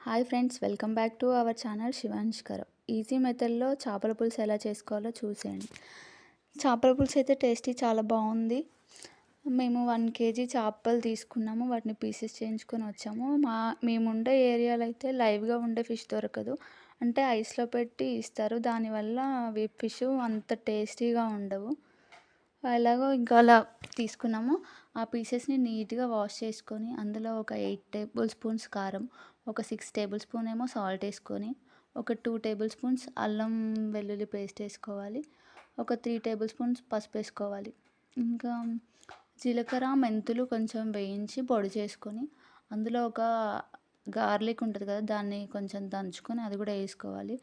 Hi friends, welcome back to our channel Shivansh గారు. Easy మెథడ్లో చేపల పులుసు ఎలా చేసుకోవాలో చూసేయండి. చేపల పులుసు అయితే టేస్టీ చాలా బాగుంది. మేము 1 కేజీ చేపలు తీసుకున్నాము. వాటిని పీసెస్ చేయించుకొని వచ్చాము. మేముండే ఏరియాలో అయితే లైవ్గా ఉండే ఫిష్ దొరకదు. అంటే ఐస్లో పెట్టి ఇస్తారు. దానివల్ల అవి ఫిష్ అంత టేస్టీగా ఉండవు. ఎలాగో ఇంకా అలా తీసుకున్నాము. ఆ పీసెస్ని నీట్గా వాష్ చేసుకొని అందులో ఒక 8 టేబుల్ స్పూన్స్ కారం, ఒక 6 టేబుల్ స్పూన్ ఏమో సాల్ట్ వేసుకొని, ఒక 2 టేబుల్ స్పూన్స్ అల్లం వెల్లుల్లి పేస్ట్ వేసుకోవాలి. ఒక 3 టేబుల్ స్పూన్స్ పసుపు వేసుకోవాలి. ఇంకా జీలకర్ర, మెంతులు కొంచెం వేయించి పొడి చేసుకొని, అందులో ఒక గార్లిక్ ఉంటుంది కదా, దాన్ని కొంచెం దంచుకొని అది కూడా వేసుకోవాలి.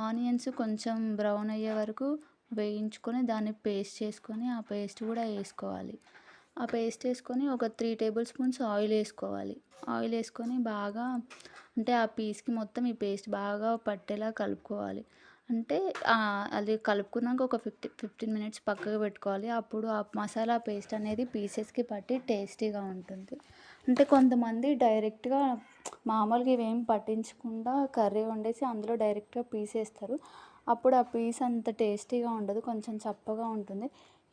ఆనియన్స్ కొంచెం బ్రౌన్ అయ్యే వరకు వేయించుకొని దాన్ని పేస్ట్ చేసుకొని ఆ పేస్ట్ కూడా వేసుకోవాలి. ఆ పేస్ట్ వేసుకొని ఒక 3 టేబుల్ స్పూన్స్ ఆయిల్ వేసుకోవాలి. ఆయిల్ వేసుకొని బాగా అంటే ఆ పీస్కి మొత్తం ఈ పేస్ట్ బాగా పట్టేలా కలుపుకోవాలి. అంటే అది కలుపుకున్నాక ఒక 15 మినిట్స్ పక్కకు పెట్టుకోవాలి. అప్పుడు ఆ మసాలా పేస్ట్ అనేది పీసెస్కి పట్టి టేస్టీగా ఉంటుంది. అంటే కొంతమంది డైరెక్ట్గా మామూలుగా ఇవేం పట్టించకుండా కర్రీ వండేసి అందులో డైరెక్ట్గా పీస్ వేస్తారు. అప్పుడు ఆ పీస్ అంత టేస్టీగా ఉండదు, కొంచెం చప్పగా ఉంటుంది.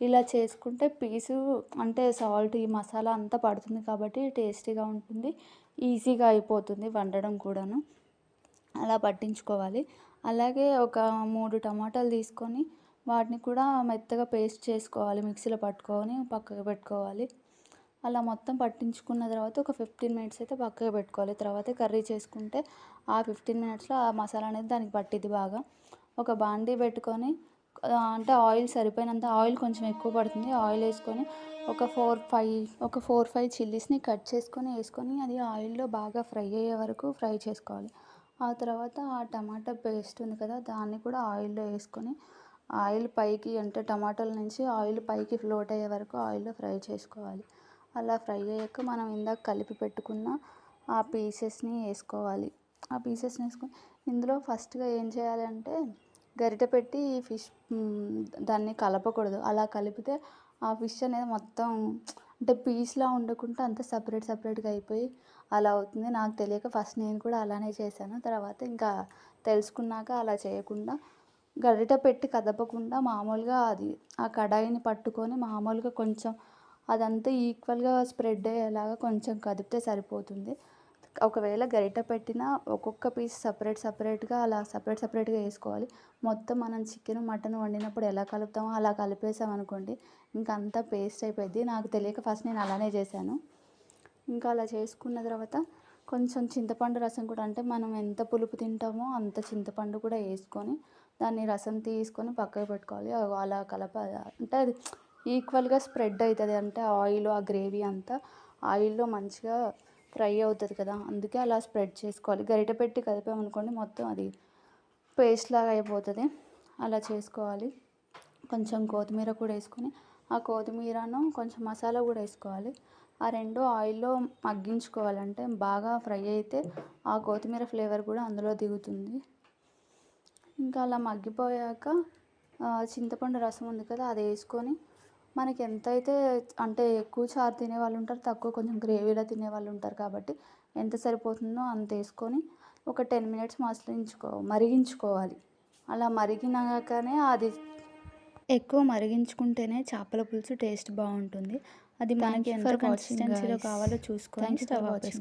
ఇలా చేసుకుంటే పీసు అంటే సాల్ట్ ఈ మసాలా అంతా పడుతుంది కాబట్టి టేస్టీగా ఉంటుంది, ఈజీగా అయిపోతుంది వండడం కూడాను. అలా పట్టించుకోవాలి. అలాగే ఒక 3 టమాటాలు తీసుకొని వాటిని కూడా మెత్తగా పేస్ట్ చేసుకోవాలి. మిక్సీలో పట్టుకొని పక్కకు పెట్టుకోవాలి. అలా మొత్తం పట్టించుకున్న తర్వాత ఒక 15 మినిట్స్ అయితే పక్కకు పెట్టుకోవాలి. తర్వాత కర్రీ చేసుకుంటే ఆ 15 మినిట్స్లో ఆ మసాలా అనేది దానికి పట్టిద్ది బాగా. ఒక బాండీ పెట్టుకొని అంటే ఆయిల్ సరిపోయినంత, ఆయిల్ కొంచెం ఎక్కువ పడుతుంది. ఆయిల్ వేసుకొని ఒక 4-5 చిల్లీస్ని కట్ చేసుకొని వేసుకొని అది ఆయిల్లో బాగా ఫ్రై అయ్యే వరకు ఫ్రై చేసుకోవాలి. ఆ తర్వాత ఆ టమాటా పేస్ట్ ఉంది కదా, దాన్ని కూడా ఆయిల్లో వేసుకొని ఆయిల్ పైకి అంటే టమాటాల నుంచి ఆయిల్ పైకి ఫ్లోట్ అయ్యే వరకు ఆయిల్లో ఫ్రై చేసుకోవాలి. అలా ఫ్రై అయ్యాక మనం ఇందాక కలిపి పెట్టుకున్న ఆ పీసెస్ని వేసుకోవాలి. ఆ పీసెస్ని వేసుకొని ఇందులో ఫస్ట్గా ఏం చేయాలంటే గరిటె పెట్టి ఈ ఫిష్ దాన్ని కలపకూడదు. అలా కలిపితే ఆ ఫిష్ అనేది మొత్తం అంటే పీస్లా ఉండకుండా అంతా సపరేట్గా అయిపోయి అలా అవుతుంది. నాకు తెలియక ఫస్ట్ నేను కూడా అలానే చేశాను. తర్వాత ఇంకా తెలుసుకున్నాక అలా చేయకుండా గరిటె పెట్టి కదపకుండా మామూలుగా అది ఆ కడాయిని పట్టుకొని మామూలుగా కొంచెం అదంతా ఈక్వల్గా స్ప్రెడ్ అయ్యేలాగా కొంచెం కదిపితే సరిపోతుంది. ఒకవేళ గరిటె పెట్టినా ఒక్కొక్క పీస్ సపరేట్గా అలా సపరేట్గా వేసుకోవాలి. మొత్తం మనం చికెన్, మటన్ వండినప్పుడు ఎలా కలుపుతామో అలా కలిపేసామనుకోండి ఇంకా అంతా పేస్ట్ అయిపోద్ది. నాకు తెలియక ఫస్ట్ నేను అలానే చేశాను. ఇంకా అలా చేసుకున్న తర్వాత కొంచెం చింతపండు రసం కూడా, అంటే మనం ఎంత పులుపు తింటామో అంత చింతపండు కూడా వేసుకొని దాన్ని రసం తీసుకొని పక్కకు పెట్టుకోవాలి. అలా అంటే అది ఈక్వల్గా స్ప్రెడ్ అవుతుంది. అంటే ఆయిల్ ఆ గ్రేవీ అంతా ఆయిల్లో మంచిగా ఫ్రై అవుతుంది కదా, అందుకే అలా స్ప్రెడ్ చేసుకోవాలి. గరిటె పెట్టి కదిపామనుకోండి మొత్తం అది పేస్ట్ లాగా అయిపోతుంది. అలా చేసుకోవాలి. కొంచెం కొత్తిమీర కూడా వేసుకొని ఆ కొత్తిమీరను కొంచెం మసాలా కూడా వేసుకోవాలి. ఆ రెండు ఆయిల్లో మగ్గించుకోవాలంటే బాగా ఫ్రై అయితే ఆ కొత్తిమీర ఫ్లేవర్ కూడా అందులో దిగుతుంది. ఇంకా అలా మగ్గిపోయాక చింతపండు రసం ఉంది కదా, అది వేసుకొని మనకి ఎంతైతే అంటే ఎక్కువ చారు తినేవాళ్ళు ఉంటారు, తక్కువ కొంచెం గ్రేవీలో తినేవాళ్ళు ఉంటారు కాబట్టి ఎంత సరిపోతుందో అంత వేసుకొని ఒక 10 మినిట్స్ మరిగించుకోవాలి. అలా మరిగినాకనే అది ఎక్కువ మరిగించుకుంటేనే చేపల పులుసు టేస్ట్ బాగుంటుంది. అది మనకి ఎంత కన్సిస్టెన్సీలో కావాలో చూసుకొని స్టవ్ ఆపేసుకోవాలి.